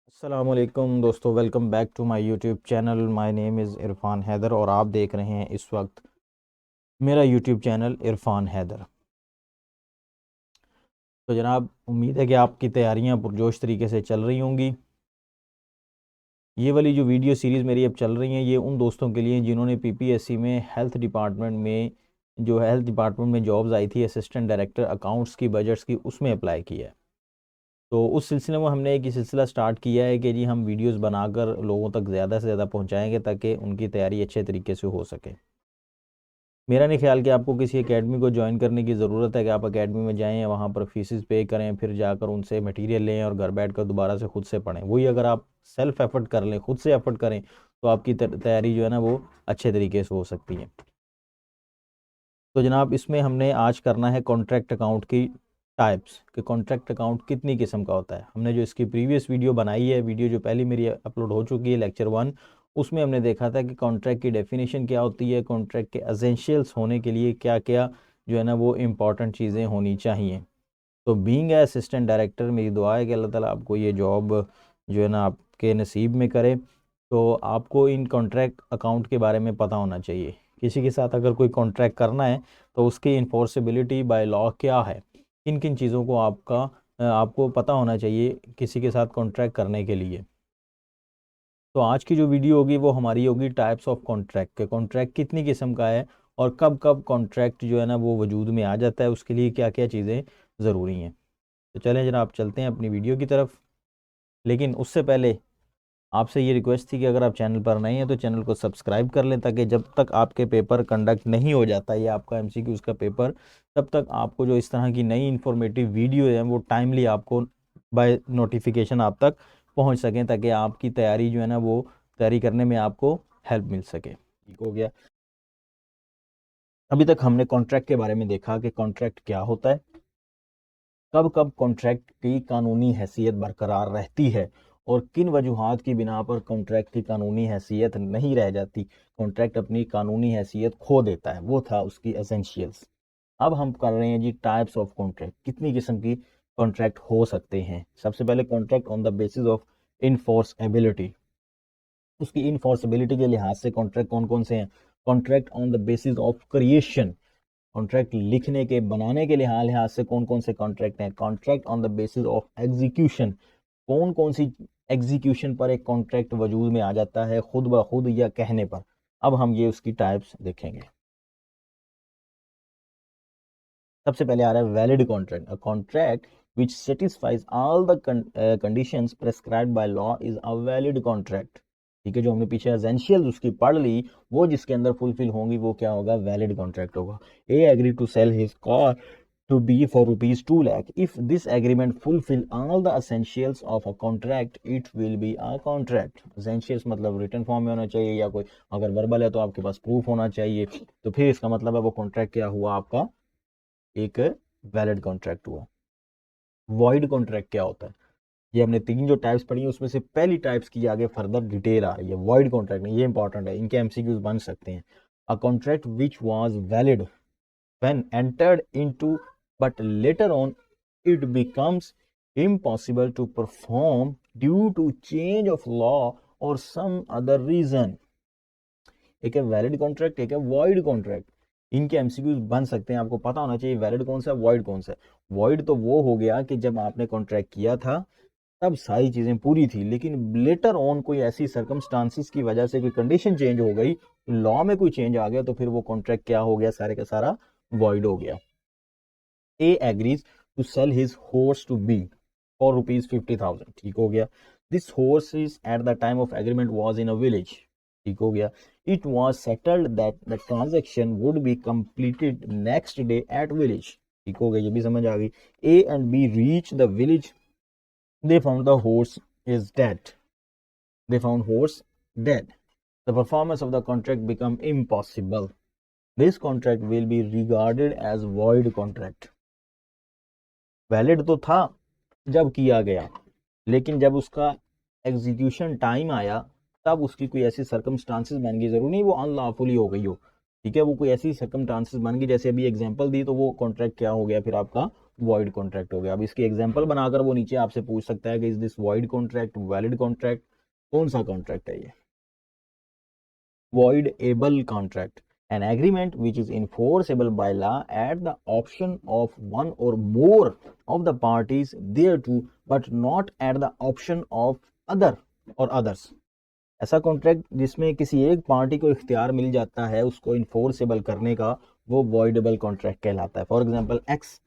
अस्सलामुअलैकुम दोस्तों, welcome back to my YouTube channel. My name is Irfan Haider और आप देख रहे हैं इस वक्त मेरा यूट्यूब चैनल इरफान हैदर। तो जनाब, उम्मीद है कि आपकी तैयारियां पुरजोश तरीके से चल रही होंगी। ये वाली जो वीडियो सीरीज़ मेरी अब चल रही हैं, ये उन दोस्तों के लिए जिन्होंने पीपीएससी में हेल्थ डिपार्टमेंट में जॉब्स आई थी असिस्टेंट डायरेक्टर अकाउंट्स की, बजट्स की, उसमें अप्लाई किया है। तो उस सिलसिले में हमने एक सिलसिला स्टार्ट किया है कि जी हम वीडियोस बनाकर लोगों तक ज़्यादा से ज़्यादा पहुंचाएंगे ताकि उनकी तैयारी अच्छे तरीके से हो सके। मेरा नहीं ख्याल कि आपको किसी एकेडमी को ज्वाइन करने की ज़रूरत है कि आप एकेडमी में जाएं, वहाँ पर फीसिस पे करें, फिर जाकर उनसे मटेरियल लें और घर बैठ कर दोबारा से खुद से पढ़ें। वही अगर आप सेल्फ एफर्ट कर लें, खुद से एफर्ट करें, तो आपकी तैयारी जो है ना वो अच्छे तरीके से हो सकती है। तो जनाब, इसमें हमने आज करना है कॉन्ट्रैक्ट अकाउंट की टाइप्स, कि कॉन्ट्रैक्ट अकाउंट कितनी किस्म का होता है। हमने जो इसकी प्रीवियस वीडियो बनाई है, वीडियो जो पहली मेरी अपलोड हो चुकी है, लेक्चर 1, उसमें हमने देखा था कि कॉन्ट्रैक्ट की डेफिनेशन क्या होती है, कॉन्ट्रैक्ट के एसेंशियल्स होने के लिए क्या क्या जो है ना वो इम्पॉर्टेंट चीज़ें होनी चाहिए। तो बीइंग ए असिस्टेंट डायरेक्टर, मेरी दुआ है कि अल्लाह ताला आपको ये जॉब जो है ना आपके नसीब में करे। तो आपको इन कॉन्ट्रैक्ट अकाउंट के बारे में पता होना चाहिए। किसी के साथ अगर कोई कॉन्ट्रैक्ट करना है तो उसकी इन्फोर्सेबिलिटी बाय लॉ क्या है, किन किन चीज़ों को आपको पता होना चाहिए किसी के साथ कॉन्ट्रैक्ट करने के लिए। तो आज की जो वीडियो होगी वो हमारी होगी टाइप्स ऑफ कॉन्ट्रैक्ट के, कॉन्ट्रैक्ट कितनी किस्म का है और कब कब कॉन्ट्रैक्ट जो है ना वो वजूद में आ जाता है, उसके लिए क्या क्या चीज़ें ज़रूरी हैं। तो चलें जनाब, चलते हैं अपनी वीडियो की तरफ। लेकिन उससे पहले आपसे ये रिक्वेस्ट थी कि अगर आप चैनल पर नए हैं तो चैनल को सब्सक्राइब कर लें, ताकि जब तक आपके पेपर कंडक्ट नहीं हो जाता ये आपका एमसीक्यूज़ का पेपर, तब तक आपको जो इस तरह की नई इन्फॉर्मेटिव वीडियो है वो टाइमली आपको बाय नोटिफिकेशन आप तक पहुंच सकें, ताकि आपकी तैयारी जो है ना वो तैयारी करने में आपको हेल्प मिल सके। ठीक हो गया। अभी तक हमने कॉन्ट्रैक्ट के बारे में देखा कि कॉन्ट्रैक्ट क्या होता है, कब कब कॉन्ट्रैक्ट की कानूनी हैसियत बरकरार रहती है और किन वजूहात की बिना पर कॉन्ट्रैक्ट की कानूनी हैसियत नहीं रह जाती, कॉन्ट्रैक्ट अपनी कानूनी हैसियत खो देता है। वो था उसकी एसेंशियल्स। अब हम कर रहे हैं जी टाइप्स ऑफ कॉन्ट्रैक्ट, कितनी किस्म की कॉन्ट्रैक्ट हो सकते हैं। सबसे पहले contract on the basis of enforceability, उसकी इनफोर्सबिलिटी के लिहाज से कॉन्ट्रैक्ट कौन कौन से हैं। Contract on the basis of creation, contract लिखने के बनाने के लिहाज से कौन कौन से कॉन्ट्रैक्ट हैं। Contract on the basis of execution, कौन कौन सी एग्जीक्यूशन पर एक कॉन्ट्रैक्ट वजूद में आ जाता है, खुद ब खुद या कहने पर। अब हम ये उसकी टाइप्स देखेंगे। सबसे पहले आ रहा है valid contract. A contract which satisfies all the conditions prescribed by law is a valid contract. ठीक है, जो हमने पीछे एसेंशियल उसकी पढ़ ली, वो जिसके अंदर फुलफिल होंगी वो क्या होगा, वैलिड कॉन्ट्रैक्ट होगा। A agree to sell his car to be for rupees 2 lakh. If this agreement fulfill all the essentials of a contract, it will be a contract. Essentials मतलब रिटर्न फॉर्म में होना चाहिए, या कोई अगर verbal है तो आपके पास प्रूफ होना चाहिए, तो फिर इसका मतलब है वो कॉन्ट्रैक्ट क्या हुआ, आपका एक वैलिड कॉन्ट्रैक्ट हुआ। वॉइड कॉन्ट्रैक्ट क्या होता है, ये हमने तीन जो टाइप्स पढ़ी हैं उसमें से पहली टाइप्स की आगे फर्दर डिटेल आ रही है। वॉइड कॉन्ट्रैक्ट, ये इंपॉर्टेंट है, इनके एमसीक्यूज बन सकते हैं। A contract which was valid when entered into, but later on it becomes impossible to perform due to change of law or some other reason. एक है वैलिड कॉन्ट्रैक्ट, एक है वॉइड कॉन्ट्रैक्ट। इनके एमसीक्यूज बन सकते हैं, आपको पता होना चाहिए वैलिड कौन सा है, वॉइड कौन सा है। वॉइड तो वो हो गया कि जब आपने कॉन्ट्रैक्ट किया था तब सारी चीजें पूरी थी, लेकिन लेटर ऑन कोई ऐसी सर्कमस्टांसिस की वजह से कोई कंडीशन चेंज हो गई, लॉ में कोई चेंज आ गया, तो फिर वो कॉन्ट्रैक्ट क्या हो गया, सारे का सारा वॉइड हो गया। A agrees to sell his horse to B for rupees 50,000। ठीक हो गया। This horse is at the time of agreement was in a village। ठीक हो गया। It was settled that the transaction would be completed next day at village। ठीक हो गया, ये भी समझ आ गई। A and B reach the village, they found the horse is dead। They found horse dead। The performance of the contract become impossible। This contract will be regarded as void contract। Valid तो था जब किया गया, लेकिन जब उसका execution time आया तब उसकी कोई ऐसी सर्कमस्टांसिस बन गई, जरूरी नहीं वो अनलॉफुली हो गई हो, ठीक है, वो कोई ऐसी सर्कमस्टांसिस बन गई, जैसे अभी एग्जांपल दी, तो वो कॉन्ट्रैक्ट क्या हो गया फिर आपका, वॉइड कॉन्ट्रैक्ट हो गया। अब इसकी एग्जांपल बनाकर वो नीचे आपसे पूछ सकता है कि is this void contract, valid contract, कौन सा कॉन्ट्रैक्ट है ये? voidable contract, an agreement which is enforceable by law at the option of one or more of the parties thereto, but not at the option of other or others। ऐसा contract जिसमें किसी एक party को इख्तियार मिल जाता है उसको enforceable करने का, वो वॉइडेबल कॉन्ट्रैक्ट कहलाता है। For example, x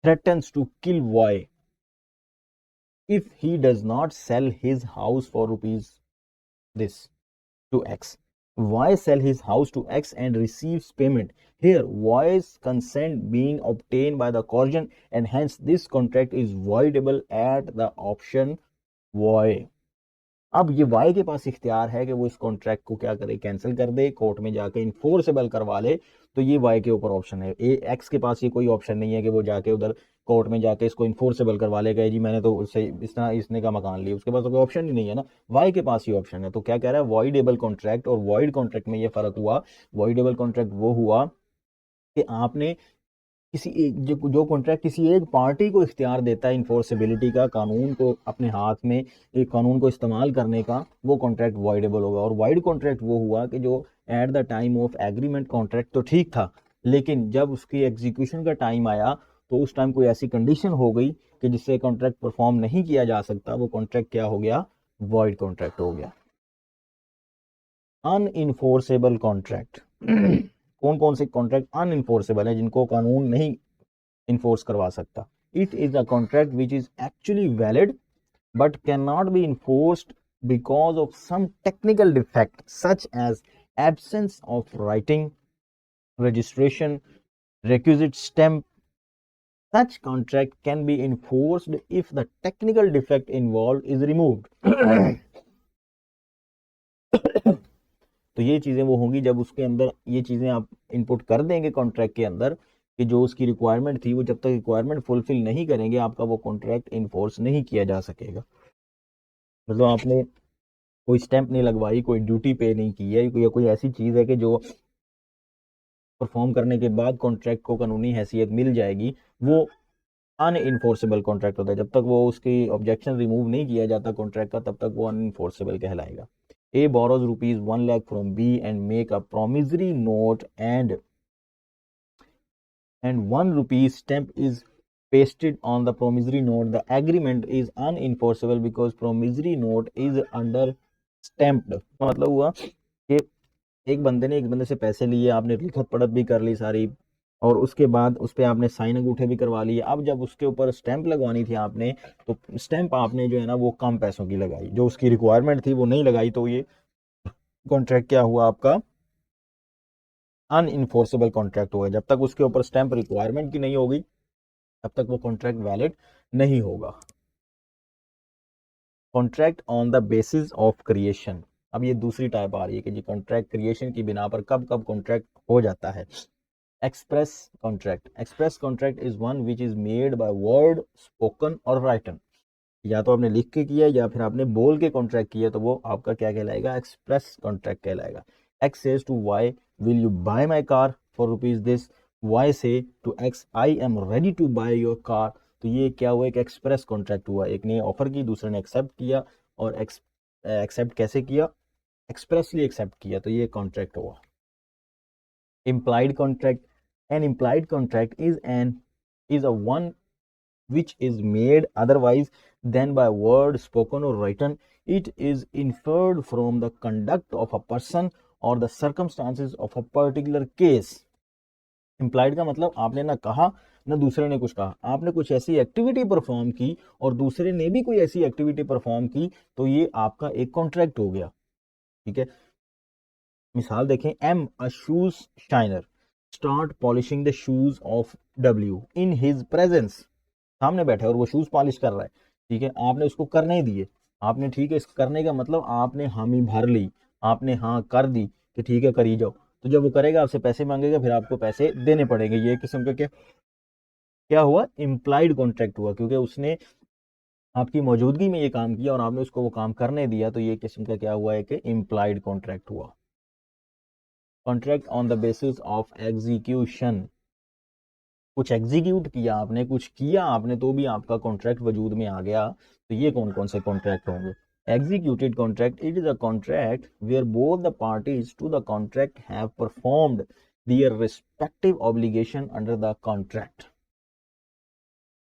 threatens to kill Y if he does not sell his house for rupees this to X. Y sell his house to X and receives payment. Here, Y's consent being obtained by the coercion, and hence this contract is voidable at the option Y। अब ये Y के पास इख्तियार है कि वो इस contract को क्या करे, कैंसिल कर दे, कोर्ट में जाके इन्फोर्सेबल करवा ले। तो ये वाई के ऊपर ऑप्शन है। एक्स के पास ये कोई ऑप्शन नहीं है कि वो जाके उधर कोर्ट में जाके इसको इन्फोर्सेबल करवा लेगा, जी मैंने तो उससे इसने का मकान लिया, उसके पास तो कोई ऑप्शन ही नहीं है ना, वाई के पास ही ऑप्शन है। तो क्या कह रहा है, वॉइडेबल कॉन्ट्रैक्ट और वॉइड कॉन्ट्रैक्ट में ये फर्क हुआ। वॉइडेबल कॉन्ट्रैक्ट वो हुआ कि आपने किसी एक जो कॉन्ट्रैक्ट किसी एक पार्टी को इख्तियार देता है इन्फोर्सेबिलिटी का, कानून को अपने हाथ में, एक कानून को इस्तेमाल करने का, वो कॉन्ट्रैक्ट वॉइडेबल होगा। और वाइड कॉन्ट्रैक्ट वो हुआ कि जो at the time of agreement contract तो ठीक था, लेकिन जब उसकी एग्जीक्यूशन का टाइम आया तो उस टाइम कोई ऐसी कंडीशन हो गई कि जिससे कॉन्ट्रैक्ट परफॉर्म नहीं किया जा सकता, वो कॉन्ट्रैक्ट क्या हो गया, वॉइड कॉन्ट्रैक्ट हो गया। अनइन्फोर्सेबल कॉन्ट्रैक्ट कौन कौन से कॉन्ट्रैक्ट अनइन्फोर्सेबल है, जिनको कानून नहीं इन्फोर्स करवा सकता? It is a contract which is actually valid but can not be enforced because of some technical defect such as absence of writing, registration, requisite stamp. Such contract can be enforced if the technical defect involved is removed। तो ये चीजें वो होंगी जब उसके अंदर ये चीजें आप इनपुट कर देंगे कॉन्ट्रैक्ट के अंदर कि जो उसकी रिक्वायरमेंट थी, वो जब तक रिक्वायरमेंट फुलफिल नहीं करेंगे आपका वो कॉन्ट्रैक्ट इन्फोर्स नहीं किया जा सकेगा। मतलब आपने कोई स्टैंप नहीं लगवाई, कोई ड्यूटी पे नहीं की है, या कोई ऐसी चीज है कि जो परफॉर्म करने के बाद कॉन्ट्रैक्ट को कानूनी हैसियत मिल जाएगी, वो अनइन्फोर्सेबल कॉन्ट्रैक्ट होता है। जब तक वो उसकी ऑब्जेक्शन रिमूव नहीं किया जाता कॉन्ट्रैक्ट का, तब तक वो अनइन्फोर्सेबल कहलाएगा। A borrows rupees 1 lakh from B and make a promissory note and 1 rupee stamp is pasted on the promissory note. The agreement is unenforceable because promissory note is under stamped। मतलब हुआ कि एक बंदे ने एक बंदे से पैसे लिए, आपने लिखत पढ़त भी कर ली सारी, और उसके बाद उस पर आपने साइन अंगूठे भी करवा लिए। अब जब उसके ऊपर स्टैंप लगवानी थी आपने, तो स्टैंप आपने जो है ना वो कम पैसों की लगाई, जो उसकी रिक्वायरमेंट थी वो नहीं लगाई, तो ये कॉन्ट्रैक्ट क्या हुआ आपका, अनइन्फोर्सेबल कॉन्ट्रैक्ट होगा। जब तक उसके ऊपर स्टैंप रिक्वायरमेंट की नहीं होगी तब तक वो कॉन्ट्रैक्ट वैलिड नहीं होगा। Contract on the basis of creation. अब ये दूसरी टाइप आ रही है कि जी कॉन्ट्रैक्ट क्रिएशन की बिना पर कब कब कॉन्ट्रैक्ट हो जाता है। Express contract. Express contract is one which is made by word, spoken और राइटन। या तो आपने लिख के किया या फिर आपने बोल के कॉन्ट्रैक्ट किया, तो वो आपका क्या कहलाएगा, एक्सप्रेस कॉन्ट्रैक्ट कहलाएगा। X says to Y, will you buy my car for rupees this. Y say to X, I am ready to buy your car. तो ये क्या हुआ, एक एक्सप्रेस कॉन्ट्रैक्ट हुआ। एक ने ऑफर की, दूसरे ने एक्सेप्ट किया, और एक्सेप्ट कैसे किया, एक्सप्रेसली एक्सेप्ट किया, तो ये कॉन्ट्रैक्ट हुआ। Implied contract. An implied contract is a one which is made otherwise than by word, spoken or written. It is inferred from the conduct of a person or the circumstances of a particular case। implied का मतलब आपने ना कहा ना दूसरे ने कुछ कहा, आपने कुछ ऐसी एक्टिविटी परफॉर्म की और दूसरे ने भी कोई ऐसी एक्टिविटी परफॉर्म की, तो ये आपका एक कॉन्ट्रैक्ट हो गया। ठीक है, मिसाल देखें, am a shoes shiner start polishing the shoes of W in his presence. सामने बैठा है और वो शूज पॉलिश कर रहा है, ठीक है, आपने उसको करने दिए, आपने, ठीक है, इस करने का मतलब आपने हामी भर ली, आपने हाँ कर दी कि ठीक है करी जाओ। तो जब वो करेगा आपसे पैसे मांगेगा, फिर आपको पैसे देने पड़ेंगे। ये किस्म का क्या क्या हुआ, इम्प्लाइड कॉन्ट्रैक्ट हुआ, क्योंकि उसने आपकी मौजूदगी में ये काम किया और आपने उसको वो काम करने दिया, तो ये किस्म का क्या हुआ है कि इम्प्लाइड कॉन्ट्रैक्ट हुआ। Contract on the basis of execution. कुछ एग्जीक्यूट किया आपने, कुछ किया आपने, तो भी आपका कॉन्ट्रैक्ट वजूद में आ गया। तो ये कौन कौन से कॉन्ट्रैक्ट होंगे? Executed contract, it is a contract where both the parties to the contract have performed their respective obligation under the contract.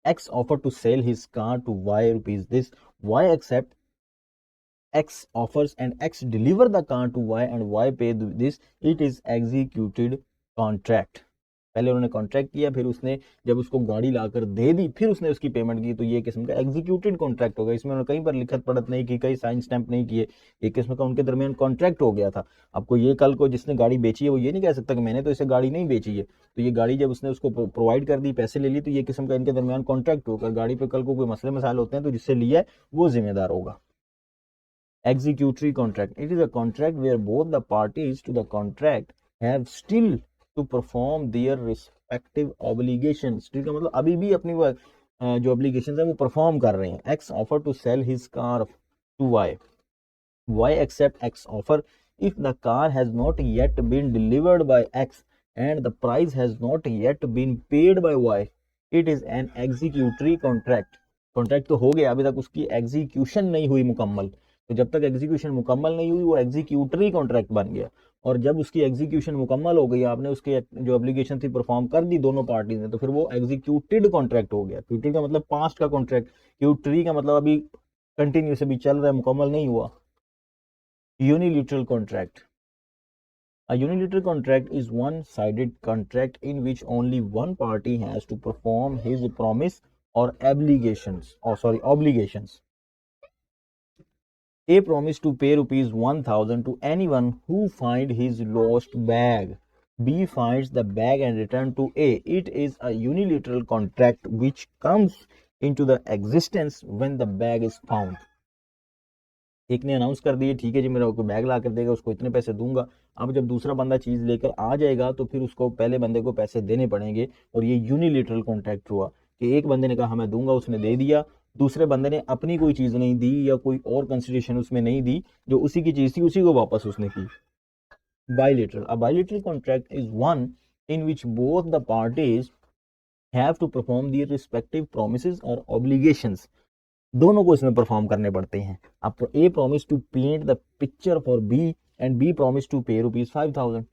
X offered to sell his car to Y rupees this, Y accept X offers and X deliver the car to Y and Y pay this, it is executed contract। पहले उन्होंने contract किया, फिर उसने जब उसको गाड़ी लाकर दे दी, फिर उसने उसकी पेमेंट की, तो ये किस्म का एग्जीक्यूटेड कॉन्ट्रैक्ट होगा। इसमें उन्होंने कहीं पर लिखत पढ़त नहीं की, कहीं साइन स्टैंप नहीं किए, एक किस्म का उनके दरमियान कॉन्ट्रैक्ट हो गया था। आपको ये कल को जिसने गाड़ी बेची है वो ये नहीं कह सकता कि मैंने तो इसे गाड़ी नहीं बेची है, तो ये गाड़ी जब उसने उसको प्रोवाइड कर दी, पैसे ले लिए, तो ये किस्म का इनके दरमियान कॉन्ट्रैक्ट होगा। गाड़ी पे कल को कोई मसले मसाइल होते हैं तो जिससे लिया है वो जिम्मेदार होगा। Executory contract, it is a contract where both the parties to the contract have still to perform their respective obligations। ठीक है, मतलब अभी भी अपनी वो जो obligations है वो perform कर रहे हैं। X offer to sell his car to Y, Y accept X offer if the car has not yet been delivered by X and the price has not yet been paid by Y, it is an executory contract। Contract तो हो गया, अभी तक उसकी execution नहीं हुई मुकम्मल, तो जब तक एग्जीक्यूशन मुकम्मल नहीं हुई वो एग्जीक्यूटरी कॉन्ट्रैक्ट बन गया। और जब उसकी एग्जीक्यूशन मुकम्मल हो गई, आपने उसकी जो एप्लीकेशन थी परफॉर्म कर दी दोनों पार्टी ने, तो फिर वो एग्जीक्यूटेड कॉन्ट्रैक्ट हो गया। क्यूटेड का मतलब पास्ट का कॉन्ट्रैक्ट, क्यूटरी का मतलब अभी कंटिन्यूस अभी चल रहा है, मुकम्मल नहीं हुआ। Unilateral contract, a unilateral contract is one-sided contract in which only one party has to perform his promise or obligations. A promise to pay rupees 1000 to anyone who finds his lost bag. B finds the bag and return to A. It is a unilateral contract which comes into the existence when the bag is found. एक ने announce कर दिए, ठीक है जी मेरा कोई bag ला कर देगा, उसको इतने पैसे दूंगा। अब जब दूसरा बंदा चीज लेकर आ जाएगा तो फिर उसको पहले बंदे को पैसे देने पड़ेंगे, और ये यूनिलेटरल कॉन्ट्रैक्ट हुआ कि एक बंदे ने कहा मैं दूंगा, उसने दे दिया, दूसरे बंदे ने अपनी कोई चीज नहीं दी या कोई और कंसिडरेशन उसमें नहीं दी, जो उसी की चीज थी उसी को वापस उसने की। Bilateral, a bilateral contract is one in which both the parties have to perform their respective promises और ऑब्लिगेशंस। दोनों को इसमें परफॉर्म करने पड़ते हैं। अब A promise to paint the picture for B and B promise to pay ₹5000।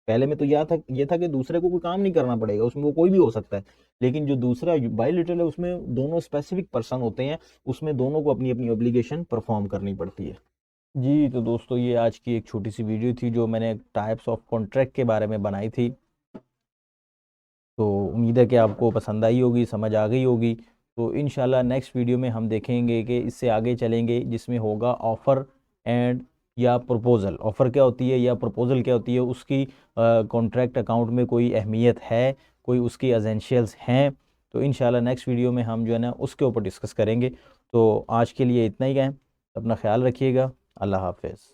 पहले में तो ये था कि दूसरे को कोई काम नहीं करना पड़ेगा, उसमें वो कोई भी हो सकता है, लेकिन जो दूसरा बायलैटरल है उसमें दोनों स्पेसिफिक पर्सन होते हैं, उसमें दोनों को अपनी अपनी ऑब्लिगेशन परफॉर्म करनी पड़ती है। जी तो दोस्तों, ये आज की एक छोटी सी वीडियो थी जो मैंने टाइप्स ऑफ कॉन्ट्रैक्ट के बारे में बनाई थी। तो उम्मीद है कि आपको पसंद आई होगी, समझ आ गई होगी। तो इंशाल्लाह नेक्स्ट वीडियो में हम देखेंगे कि इससे आगे चलेंगे, जिसमें होगा ऑफ़र एंड या प्रपोज़ल। ऑफ़र क्या होती है या प्रपोज़ल क्या होती है, उसकी कॉन्ट्रैक्ट अकाउंट में कोई अहमियत है, कोई उसकी एसेंशियल्स हैं। तो इंशाल्लाह नेक्स्ट वीडियो में हम जो है ना उसके ऊपर डिस्कस करेंगे। तो आज के लिए इतना ही है, अपना ख्याल रखिएगा। अल्लाह हाफ़िज़।